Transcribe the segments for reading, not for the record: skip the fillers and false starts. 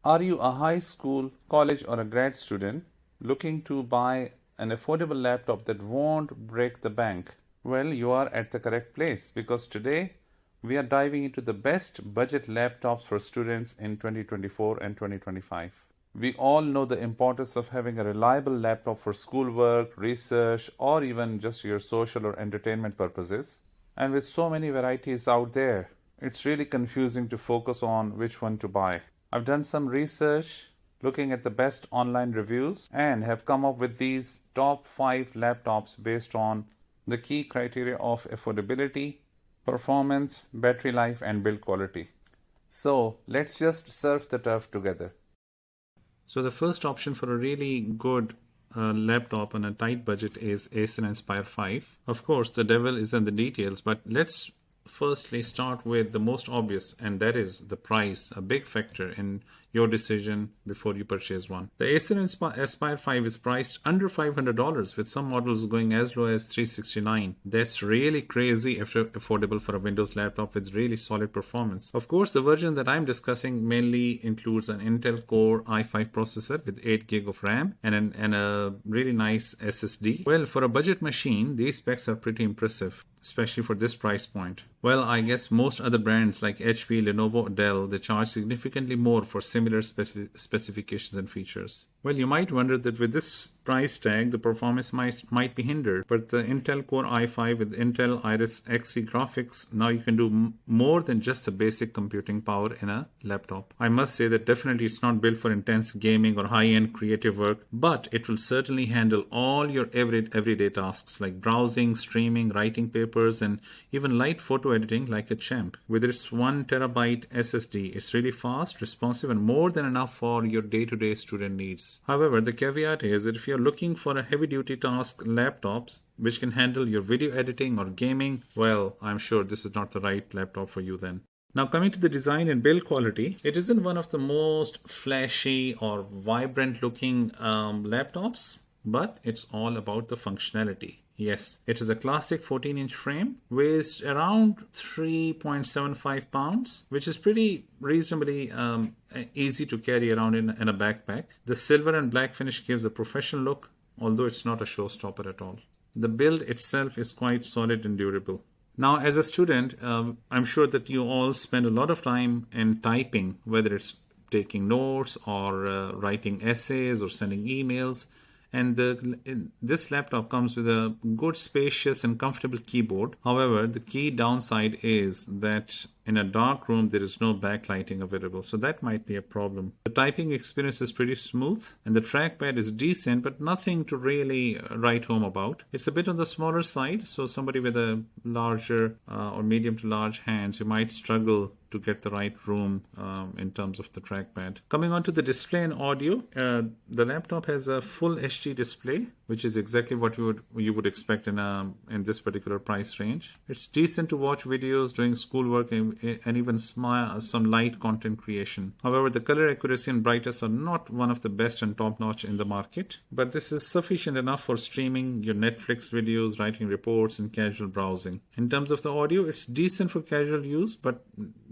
Are you a high school, college, or a grad student looking to buy an affordable laptop that won't break the bank? Well, you are at the correct place because today we are diving into the best budget laptops for students in 2024 and 2025. We all know the importance of having a reliable laptop for schoolwork, research, or even just your social or entertainment purposes. And with so many varieties out there, it's really confusing to focus on which one to buy. I've done some research looking at the best online reviews and have come up with these top 5 laptops based on the key criteria of affordability, performance, battery life, and build quality. So let's just surf the turf together. So the first option for a really good laptop on a tight budget is Acer Aspire 5. Of course, the devil is in the details, but let's firstly start with the most obvious, and that is the price, a big factor in your decision before you purchase one. The Acer Aspire 5 is priced under $500 with some models going as low as $369. That's really crazy affordable for a Windows laptop with really solid performance. Of course, the version that I'm discussing mainly includes an Intel Core i5 processor with 8 GB of RAM and a really nice SSD. Well, for a budget machine, these specs are pretty impressive, especially for this price point. Well, I guess most other brands like HP, Lenovo, Dell, they charge significantly more for similar specifications and features. Well, you might wonder that with this price tag, the performance might be hindered, but the Intel Core i5 with Intel Iris Xe graphics, now you can do more than just the basic computing power in a laptop. I must say that definitely it's not built for intense gaming or high-end creative work, but it will certainly handle all your everyday tasks like browsing, streaming, writing papers, and even light photo editing like a champ. With its 1 terabyte SSD, it's really fast, responsive, and more than enough for your day-to-day student needs. However, the caveat is that if you're looking for a heavy-duty task laptops which can handle your video editing or gaming, well, I'm sure this is not the right laptop for you then. Now, coming to the design and build quality, it isn't one of the most flashy or vibrant looking laptops, but it's all about the functionality. Yes, it is a classic 14-inch frame, weighs around 3.75 pounds, which is pretty reasonably easy to carry around in a backpack. The silver and black finish gives a professional look, although it's not a showstopper at all. The build itself is quite solid and durable. Now, as a student, I'm sure that you all spend a lot of time in typing, whether it's taking notes or writing essays or sending emails. And this laptop comes with a good, spacious, and comfortable keyboard. However, the key downside is that in a dark room, there is no backlighting available, so that might be a problem. The typing experience is pretty smooth, and the trackpad is decent, but nothing to really write home about. It's a bit on the smaller side, so somebody with a larger or medium to large hands, you might struggle to get the right room in terms of the trackpad. Coming on to the display and audio, the laptop has a full HD display, which is exactly what you would expect in this particular price range. It's decent to watch videos, doing schoolwork, and even some light content creation. However, the color accuracy and brightness are not one of the best and top-notch in the market, but this is sufficient enough for streaming your Netflix videos, writing reports, and casual browsing. In terms of the audio, it's decent for casual use, but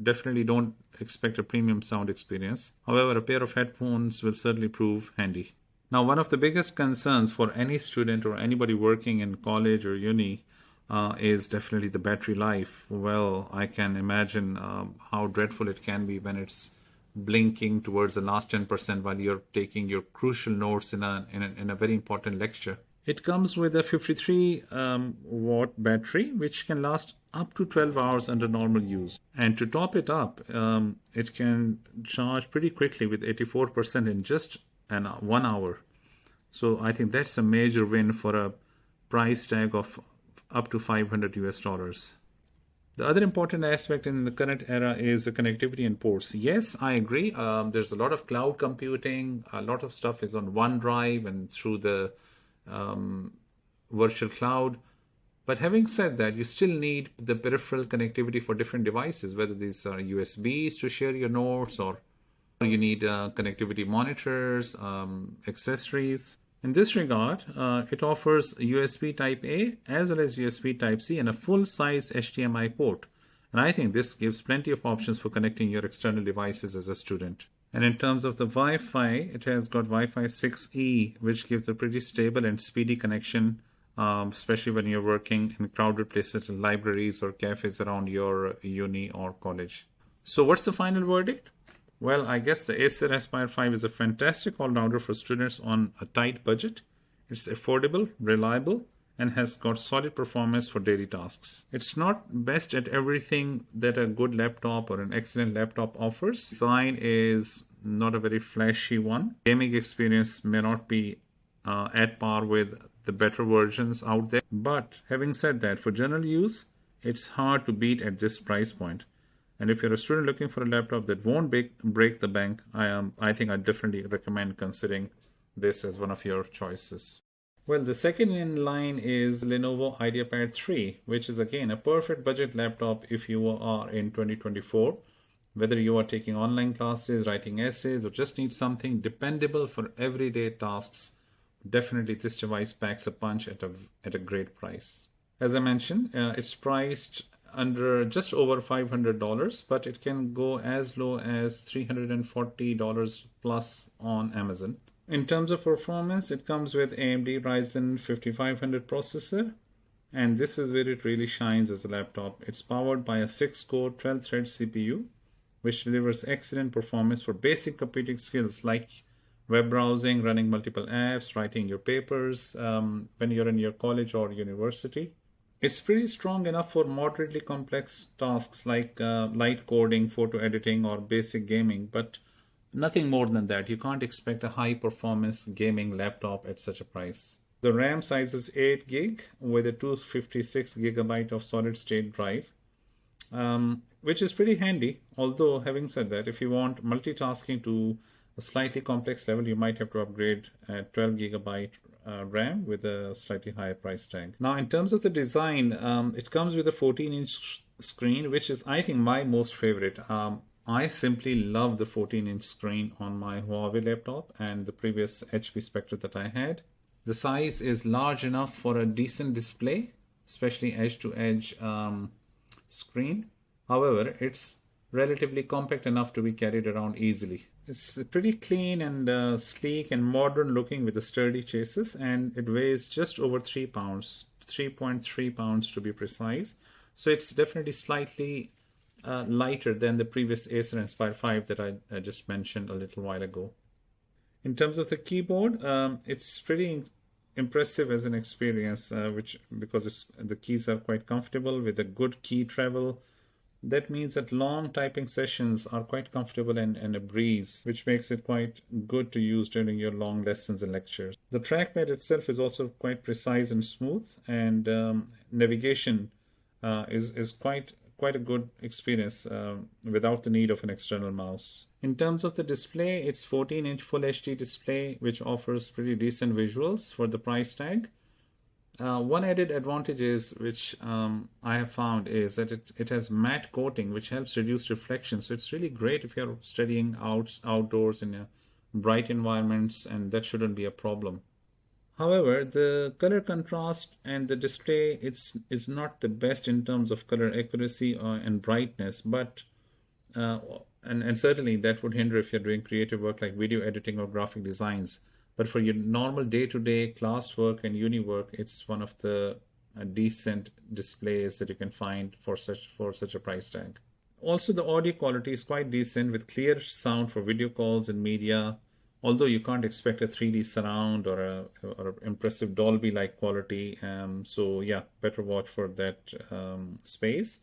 definitely don't expect a premium sound experience. However, a pair of headphones will certainly prove handy. Now, one of the biggest concerns for any student or anybody working in college or uni is definitely the battery life. Well, I can imagine how dreadful it can be when it's blinking towards the last 10% while you're taking your crucial notes in a very important lecture. It comes with a 53 watt battery, which can last up to 12 hours under normal use. And to top it up, it can charge pretty quickly with 84% in just 1 hour. So I think that's a major win for a price tag of up to $500 US. The other important aspect in the current era is the connectivity and ports. Yes, I agree. There's a lot of cloud computing. A lot of stuff is on OneDrive and through the virtual cloud. But having said that, you still need the peripheral connectivity for different devices, whether these are USBs to share your notes or you need connectivity monitors, accessories. In this regard, it offers USB Type-A as well as USB Type-C and a full-size HDMI port. And I think this gives plenty of options for connecting your external devices as a student. And in terms of the Wi-Fi, it has got Wi-Fi 6E, which gives a pretty stable and speedy connection, especially when you're working in crowded places like libraries or cafes around your uni or college. So what's the final verdict? Well, I guess the Acer Aspire 5 is a fantastic all-rounder for students on a tight budget. It's affordable, reliable, and has got solid performance for daily tasks. It's not best at everything that a good laptop or an excellent laptop offers. Design is not a very flashy one. Gaming experience may not be at par with the better versions out there. But having said that, for general use, it's hard to beat at this price point. And if you're a student looking for a laptop that won't break the bank, I think I definitely recommend considering this as one of your choices. Well, the second in line is Lenovo IdeaPad 3, which is again a perfect budget laptop if you are in 2024. Whether you are taking online classes, writing essays, or just need something dependable for everyday tasks, definitely this device packs a punch at a great price. As I mentioned, it's priced under just over $500, but it can go as low as $340 plus on Amazon. In terms of performance, it comes with AMD Ryzen 5500 processor, and this is where it really shines as a laptop. It's powered by a 6-core 12-thread CPU, which delivers excellent performance for basic computing skills like web browsing, running multiple apps, writing your papers when you're in your college or university. It's pretty strong enough for moderately complex tasks like light coding, photo editing, or basic gaming, but nothing more than that. You can't expect a high performance gaming laptop at such a price. The RAM size is 8 gig with a 256 gigabyte of solid state drive, which is pretty handy. Although having said that, if you want multitasking to a slightly complex level, you might have to upgrade at 12 gigabyte RAM with a slightly higher price tag. Now, in terms of the design, it comes with a 14-inch screen, which is, I think, my most favorite. I simply love the 14-inch screen on my Huawei laptop and the previous HP Spectre that I had. The size is large enough for a decent display, especially edge-to-edge screen. However, it's relatively compact enough to be carried around easily. It's pretty clean and sleek and modern looking with a sturdy chassis, and it weighs just over 3 pounds, 3.3 pounds to be precise. So it's definitely slightly lighter than the previous Acer Aspire 5 that I just mentioned a little while ago. In terms of the keyboard, it's pretty impressive as an experience, because the keys are quite comfortable with a good key travel. That means that long typing sessions are quite comfortable and a breeze, which makes it quite good to use during your long lessons and lectures. The trackpad itself is also quite precise and smooth, and navigation is quite a good experience without the need of an external mouse. In terms of the display, it's 14-inch Full HD display, which offers pretty decent visuals for the price tag. One added advantage which I have found is that it has matte coating, which helps reduce reflection. So it's really great if you're studying outdoors in bright environments, and that shouldn't be a problem. However, the color contrast and the display is not the best in terms of color accuracy and brightness, but and certainly that would hinder if you're doing creative work like video editing or graphic designs. But for your normal day-to-day classwork and uni work, it's one of the decent displays that you can find for such a price tag. Also, the audio quality is quite decent with clear sound for video calls and media. Although you can't expect a 3D surround or a impressive Dolby-like quality. So yeah, better watch for that space.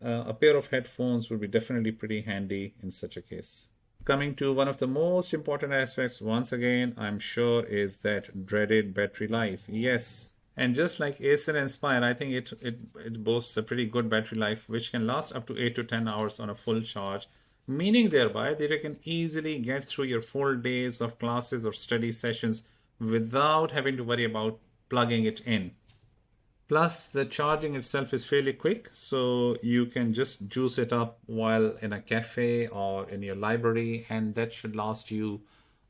A pair of headphones would be definitely pretty handy in such a case. Coming to one of the most important aspects, once again, I'm sure, is that dreaded battery life. Yes. And just like Acer Aspire, I think it boasts a pretty good battery life, which can last up to 8 to 10 hours on a full charge, meaning thereby that you can easily get through your full days of classes or study sessions without having to worry about plugging it in. Plus, the charging itself is fairly quick, so you can just juice it up while in a cafe or in your library, and that should last you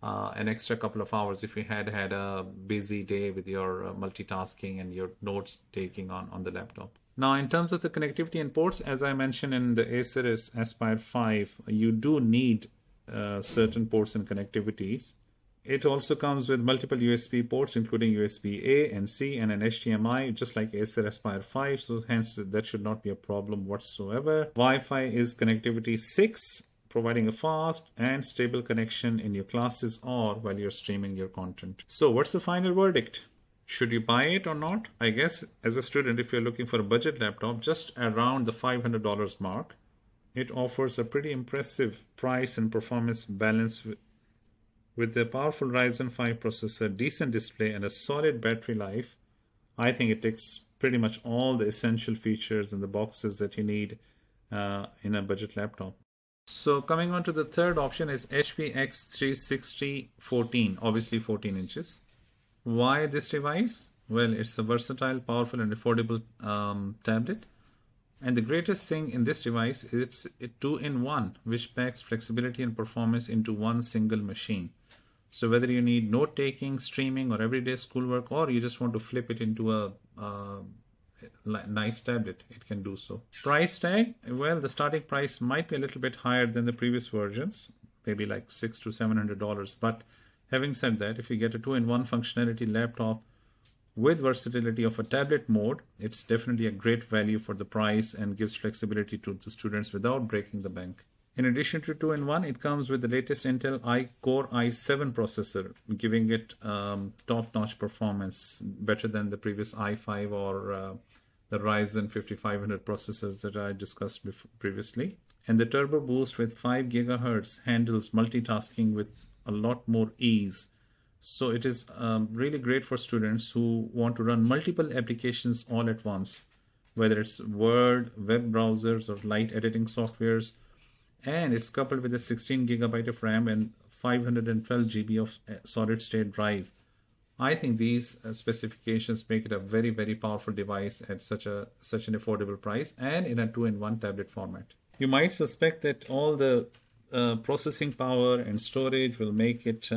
an extra couple of hours if you had a busy day with your multitasking and your notes taking on the laptop. Now, in terms of the connectivity and ports, as I mentioned in the Acer Aspire 5, you do need certain ports and connectivities. It also comes with multiple USB ports, including USB-A and C and an HDMI, just like Acer Aspire 5. So hence, that should not be a problem whatsoever. Wi-Fi is connectivity 6, providing a fast and stable connection in your classes or while you're streaming your content. So what's the final verdict? Should you buy it or not? I guess as a student, if you're looking for a budget laptop just around the $500 mark, it offers a pretty impressive price and performance balance with the powerful Ryzen 5 processor, decent display, and a solid battery life. I think it takes pretty much all the essential features and the boxes that you need in a budget laptop. So coming on to the third option is HP X360 14, obviously 14 inches. Why this device? Well, it's a versatile, powerful, and affordable tablet. And the greatest thing in this device is it's a 2-in-1, which packs flexibility and performance into one single machine. So whether you need note-taking, streaming, or everyday schoolwork, or you just want to flip it into a nice tablet, it can do so. Price tag? Well, the starting price might be a little bit higher than the previous versions, maybe like $600 to $700. But having said that, if you get a 2-in-1 functionality laptop with versatility of a tablet mode, it's definitely a great value for the price and gives flexibility to the students without breaking the bank. In addition to 2-in-1, it comes with the latest Intel Core i7 processor, giving it top-notch performance, better than the previous i5 or the Ryzen 5500 processors that I discussed previously. And the Turbo Boost with 5 GHz handles multitasking with a lot more ease. So it is really great for students who want to run multiple applications all at once, whether it's Word, web browsers, or light editing softwares. And it's coupled with a 16 GB of RAM and 512 GB of solid state drive. I think these specifications make it a very, very powerful device at such an affordable price and in a 2-in-1 tablet format. You might suspect that all the processing power and storage will make it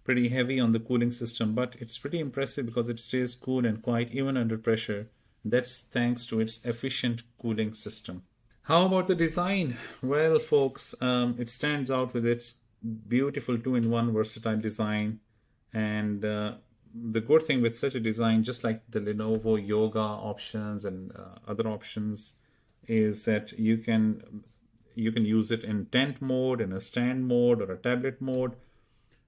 pretty heavy on the cooling system, but it's pretty impressive because it stays cool and quiet even under pressure. That's thanks to its efficient cooling system. How about the design? Well, folks, it stands out with its beautiful 2-in-1 versatile design. And the good thing with such a design, just like the Lenovo Yoga options and other options, is that you can use it in tent mode, in a stand mode, or a tablet mode.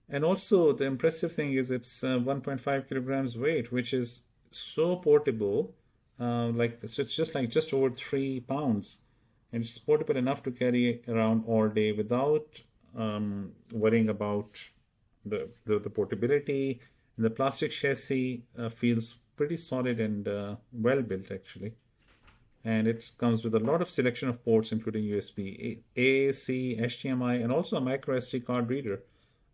And also the impressive thing is it's 1.5 kilograms weight, which is so portable. So it's just over 3 pounds. And it's portable enough to carry around all day without worrying about the portability. And the plastic chassis feels pretty solid and well built actually. And it comes with a lot of selection of ports, including USB-A, C, HDMI, and also a micro SD card reader.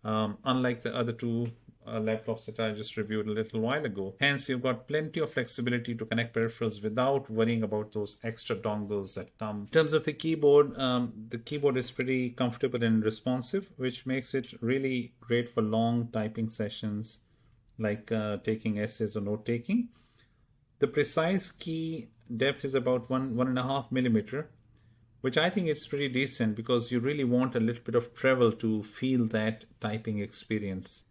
Unlike the other two laptops that I just reviewed a little while ago. Hence, you've got plenty of flexibility to connect peripherals without worrying about those extra dongles that come. In terms of the keyboard is pretty comfortable and responsive, which makes it really great for long typing sessions like taking essays or note-taking. The precise key depth is about 1.5 millimeter, which I think is pretty decent because you really want a little bit of travel to feel that typing experience.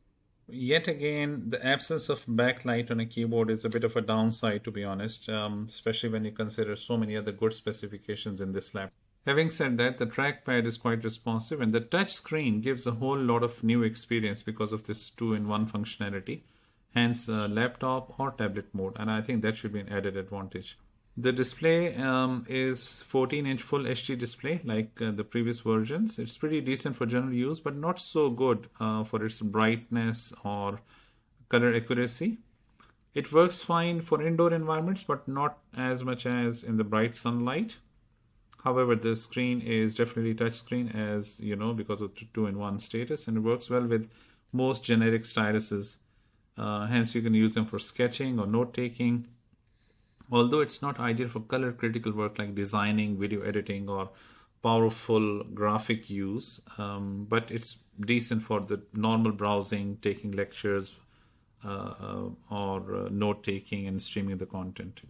Yet again, the absence of backlight on a keyboard is a bit of a downside, to be honest, especially when you consider so many other good specifications in this laptop. Having said that, the trackpad is quite responsive and the touch screen gives a whole lot of new experience because of this 2-in-1 functionality, hence laptop or tablet mode, and I think that should be an added advantage. The display is 14-inch full HD display like the previous versions. It's pretty decent for general use, but not so good for its brightness or color accuracy. It works fine for indoor environments, but not as much as in the bright sunlight. However, the screen is definitely touchscreen, as you know, because of the 2-in-1 status, and it works well with most generic styluses. Hence, you can use them for sketching or note-taking. Although it's not ideal for color critical work like designing, video editing, or powerful graphic use, but it's decent for the normal browsing, taking lectures, or note-taking and streaming the content.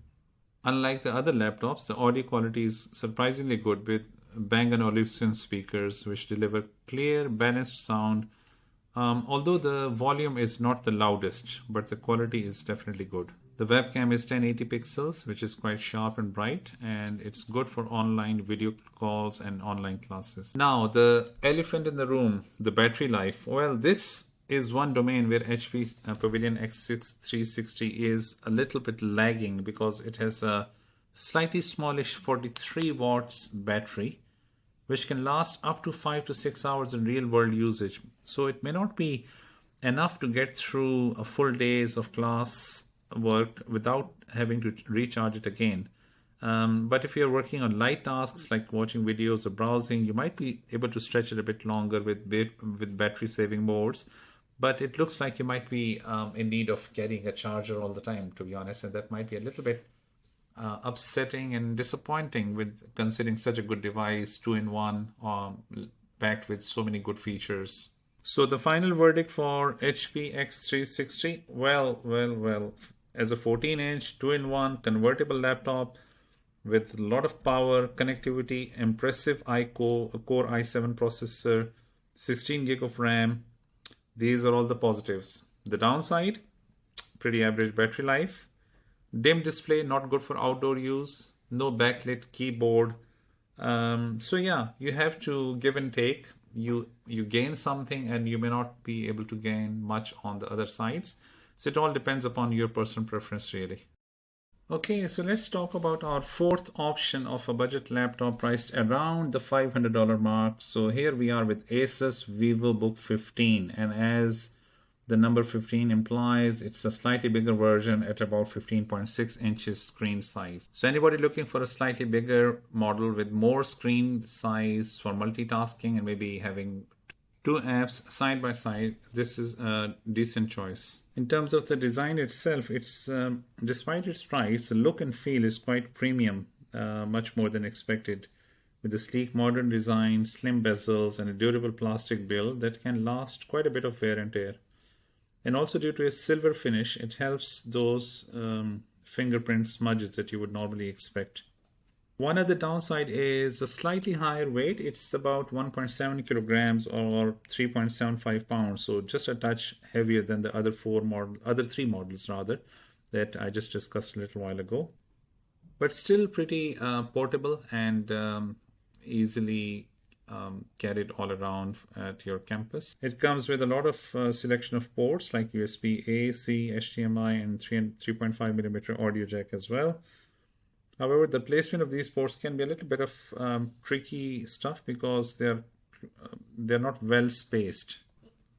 Unlike the other laptops, the audio quality is surprisingly good with Bang & Olufsen speakers, which deliver clear, balanced sound. Although the volume is not the loudest, but the quality is definitely good. The webcam is 1080 pixels, which is quite sharp and bright, and it's good for online video calls and online classes. Now, the elephant in the room, the battery life. Well, this is one domain where HP Pavilion X360 is a little bit lagging because it has a slightly smallish 43 watts battery, which can last up to 5 to 6 hours in real world usage. So it may not be enough to get through a full days of class work without having to recharge it again. But if you're working on light tasks like watching videos or browsing, you might be able to stretch it a bit longer with battery saving modes. But it looks like you might be in need of carrying a charger all the time, to be honest, and that might be a little bit upsetting and disappointing with considering such a good device, 2-in-1, packed with so many good features. So the final verdict for HP X360, well, as a 14-inch 2-in-1 convertible laptop with a lot of power, connectivity, impressive Core i7 processor, 16 gig of RAM, these are all the positives. The downside, pretty average battery life, dim display, not good for outdoor use, no backlit keyboard. So yeah, you have to give and take. You gain something and you may not be able to gain much on the other sides. So it all depends upon your personal preference, really. Okay, so let's talk about our fourth option of a budget laptop priced around the $500 mark. So here we are with Asus VivoBook 15, and as the number 15 implies, it's a slightly bigger version at about 15.6 inches screen size. So anybody looking for a slightly bigger model with more screen size for multitasking and maybe having two apps side by side, this is a decent choice. In terms of the design itself, it's despite its price, the look and feel is quite premium, much more than expected, with a sleek modern design, slim bezels, and a durable plastic build that can last quite a bit of wear and tear. And also due to its silver finish, it helps those fingerprint smudges that you would normally expect. One other downside is a slightly higher weight. It's about 1.7 kilograms or 3.75 pounds. So just a touch heavier than the other three models rather, that I just discussed a little while ago. But still pretty portable and easily carried all around at your campus. It comes with a lot of selection of ports like USB-A, C, HDMI, and 3.5mm audio jack as well. However, the placement of these ports can be a little bit of tricky stuff because they're not well spaced.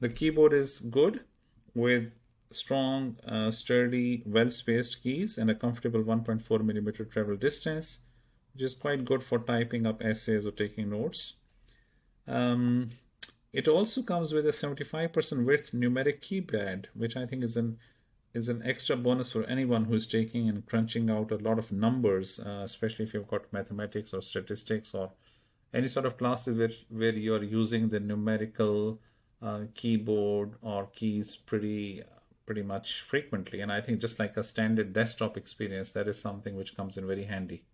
The keyboard is good with strong, sturdy, well spaced keys and a comfortable 1.4mm travel distance, which is quite good for typing up essays or taking notes. It also comes with a 75% width numeric keypad, which I think is an extra bonus for anyone who's taking and crunching out a lot of numbers, especially if you've got mathematics or statistics or any sort of classes where you're using the numerical keyboard or keys pretty much frequently. And I think just like a standard desktop experience, that is something which comes in very handy.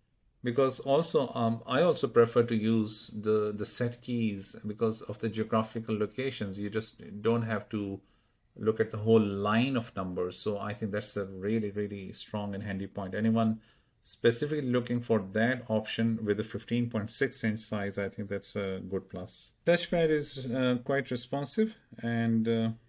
Because also, I also prefer to use the set keys because of the geographical locations. You just don't have to look at the whole line of numbers. So I think that's a really, really strong and handy point. Anyone specifically looking for that option with a 15.6 inch size, I think that's a good plus. Touchpad is quite responsive and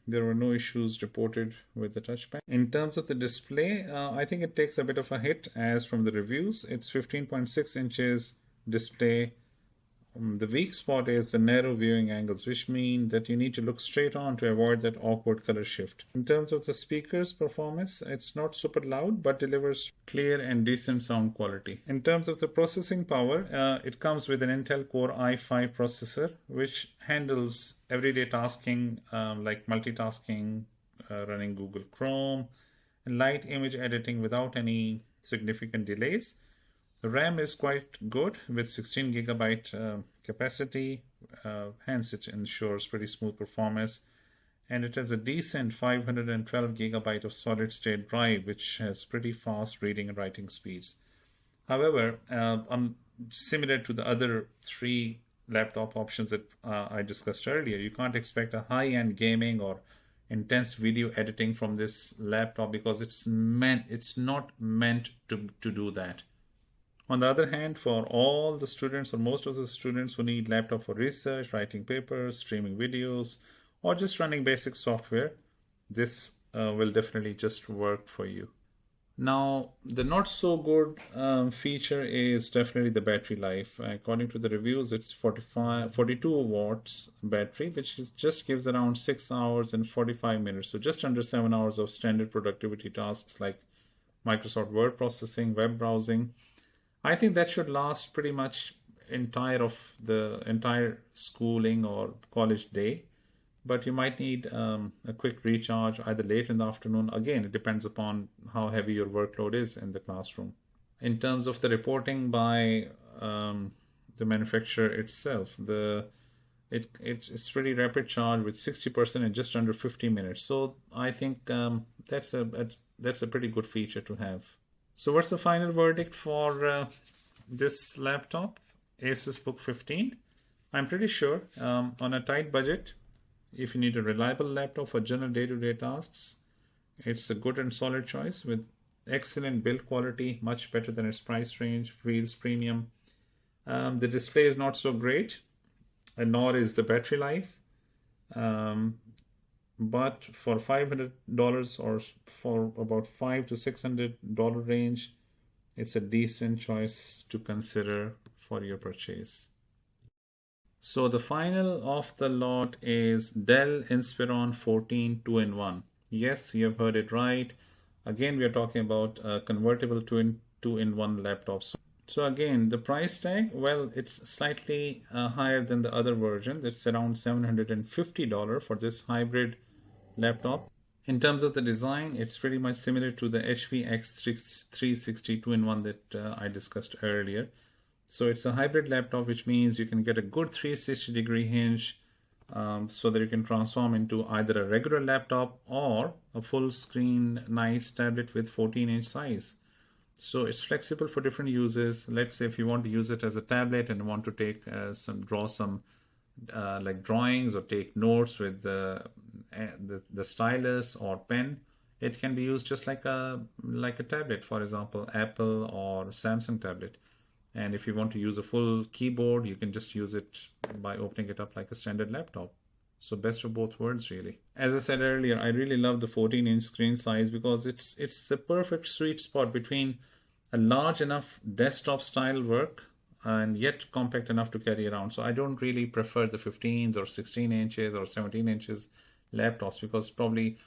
there were no issues reported with the touchpad. In terms of the display, I think it takes a bit of a hit as from the reviews. It's 15.6 inches display. The weak spot is the narrow viewing angles, which mean that you need to look straight on to avoid that awkward color shift. In terms of the speakers performance, it's not super loud but delivers clear and decent sound quality. In terms of the processing power, it comes with an Intel Core i5 processor, which handles everyday tasking like multitasking, running Google Chrome, and light image editing without any significant delays. The RAM is quite good with 16 gigabyte capacity, hence it ensures pretty smooth performance. And it has a decent 512 gigabyte of solid state drive, which has pretty fast reading and writing speeds. However, similar to the other three laptop options that I discussed earlier. You can't expect a high-end gaming or intense video editing from this laptop because it's not meant to do that. On the other hand, for all the students or most of the students who need laptop for research, writing papers, streaming videos, or just running basic software, this will definitely just work for you. Now, the not so good feature is definitely the battery life. According to the reviews, it's 42 watts battery, which just gives around 6 hours and 45 minutes. So just under 7 hours of standard productivity tasks like Microsoft Word processing, web browsing. I think that should last pretty much the entire schooling or college day. But you might need a quick recharge either late in the afternoon. Again, it depends upon how heavy your workload is in the classroom. In terms of the reporting by the manufacturer itself, it's pretty rapid charge with 60% in just under 50 minutes. So I think that's a pretty good feature to have. So what's the final verdict for this laptop, Asus Book 15? I'm pretty sure on a tight budget, if you need a reliable laptop for general day-to-day tasks, it's a good and solid choice with excellent build quality, much better than its price range, feels premium. The display is not so great, and nor is the battery life. But for $500 or for about $500 to $600 range, it's a decent choice to consider for your purchase. So the final of the lot is Dell Inspiron 14 2-in-1. Yes, you have heard it right. Again, we are talking about a convertible two-in-one laptop. So again, the price tag, well, it's slightly higher than the other versions. It's around $750 for this hybrid laptop. In terms of the design, it's pretty much similar to the HP X360 2-in-1 that I discussed earlier. So it's a hybrid laptop, which means you can get a good 360-degree hinge so that you can transform into either a regular laptop or a full-screen nice tablet with 14-inch size. So it's flexible for different uses. Let's say if you want to use it as a tablet and want to take draw some like drawings or take notes with the stylus or pen, it can be used just like a tablet, for example, Apple or Samsung tablet. And if you want to use a full keyboard, you can just use it by opening it up like a standard laptop. So best of both worlds, really. As I said earlier, I really love the 14-inch screen size because it's the perfect sweet spot between a large enough desktop style work and yet compact enough to carry around. So I don't really prefer the 15s or 16 inches or 17 inches laptops because probably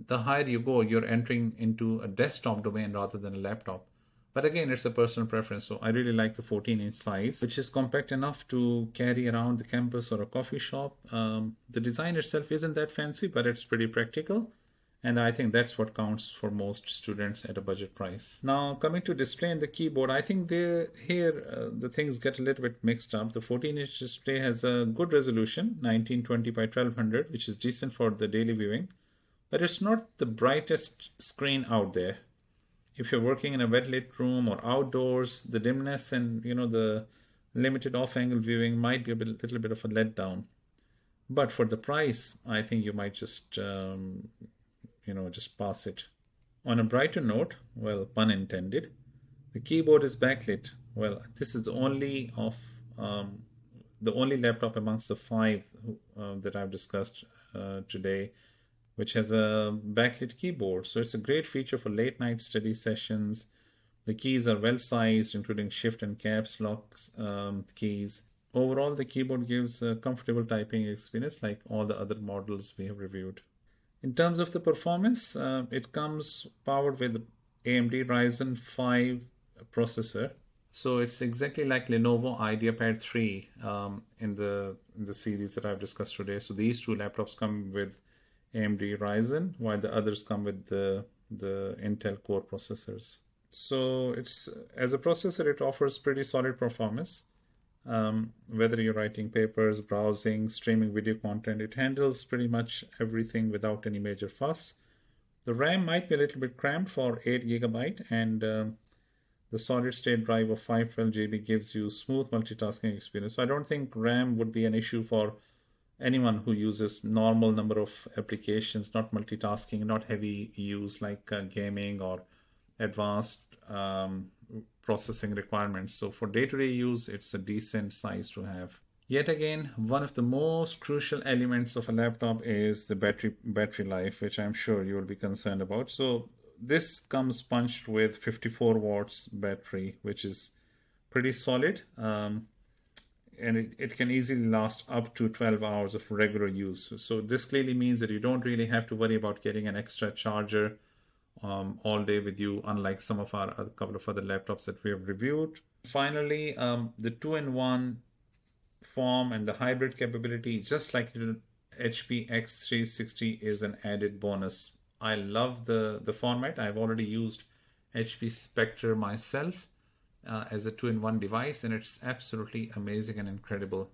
the higher you go, you're entering into a desktop domain rather than a laptop. But again, it's a personal preference. So I really like the 14-inch size, which is compact enough to carry around the campus or a coffee shop. The design itself isn't that fancy, but it's pretty practical. And I think that's what counts for most students at a budget price. Now, coming to display and the keyboard, I think the things get a little bit mixed up. The 14-inch display has a good resolution, 1920 by 1200, which is decent for the daily viewing. But it's not the brightest screen out there. If you're working in a well-lit room or outdoors, the dimness and the limited off-angle viewing might be a little bit of a letdown. But for the price, I think you might just just pass it. On a brighter note, well, pun intended, the keyboard is backlit. Well, this is the only laptop amongst the five that I've discussed today which has a backlit keyboard. So it's a great feature for late night study sessions. The keys are well sized, including shift and caps lock keys. Overall, the keyboard gives a comfortable typing experience like all the other models we have reviewed. In terms of the performance, it comes powered with AMD Ryzen 5 processor. So it's exactly like Lenovo IdeaPad 3 in the series that I've discussed today. So these two laptops come with AMD Ryzen, while the others come with the Intel Core processors. So as a processor, it offers pretty solid performance. Whether you're writing papers, browsing, streaming video content, it handles pretty much everything without any major fuss. The RAM might be a little bit cramped for 8 GB, and The solid state drive of 512 GB gives you smooth multitasking experience. So I don't think RAM would be an issue for anyone who uses normal number of applications, not multitasking, not heavy use like gaming or advanced processing requirements. So for day-to-day use, it's a decent size to have. Yet again, one of the most crucial elements of a laptop is the battery life, which I'm sure you will be concerned about. So this comes punched with 54 watts battery, which is pretty solid. And it can easily last up to 12 hours of regular use. So this clearly means that you don't really have to worry about getting an extra charger all day with you, unlike some of our couple of other laptops that we have reviewed. Finally, the 2-in-1 form and the hybrid capability, just like HP X360, is an added bonus. I love the format. I've already used HP Spectre myself as a 2-in-1 device, and it's absolutely amazing and incredible,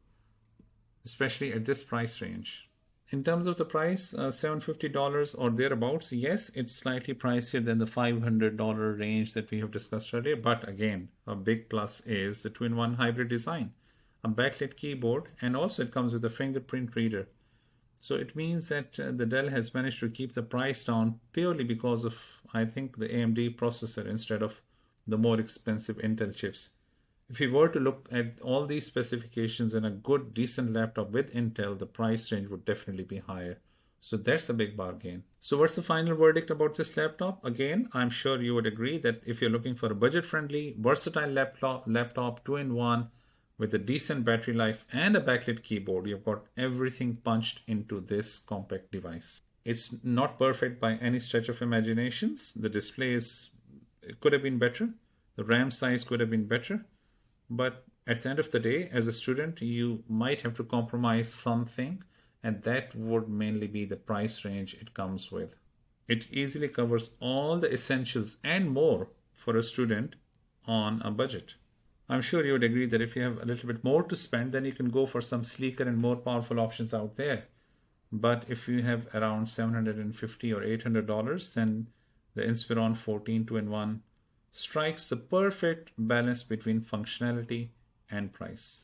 especially at this price range. In terms of the price, $750 or thereabouts, yes, it's slightly pricier than the $500 range that we have discussed earlier. But again, a big plus is the 2-in-1 hybrid design, a backlit keyboard, and also it comes with a fingerprint reader. So it means that the Dell has managed to keep the price down purely because of, I think, the AMD processor instead of the more expensive Intel chips. If you were to look at all these specifications in a good, decent laptop with Intel, the price range would definitely be higher. So that's a big bargain. So what's the final verdict about this laptop? Again, I'm sure you would agree that if you're looking for a budget-friendly, versatile laptop 2-in-1 with a decent battery life and a backlit keyboard, you've got everything punched into this compact device. It's not perfect by any stretch of imaginations. The display could have been better. The RAM size could have been better. But at the end of the day, as a student, you might have to compromise something, and that would mainly be the price range it comes with. It easily covers all the essentials and more for a student on a budget. I'm sure you would agree that if you have a little bit more to spend, then you can go for some sleeker and more powerful options out there. But if you have around $750 or $800, then the Inspiron 14 2-in-1 strikes the perfect balance between functionality and price.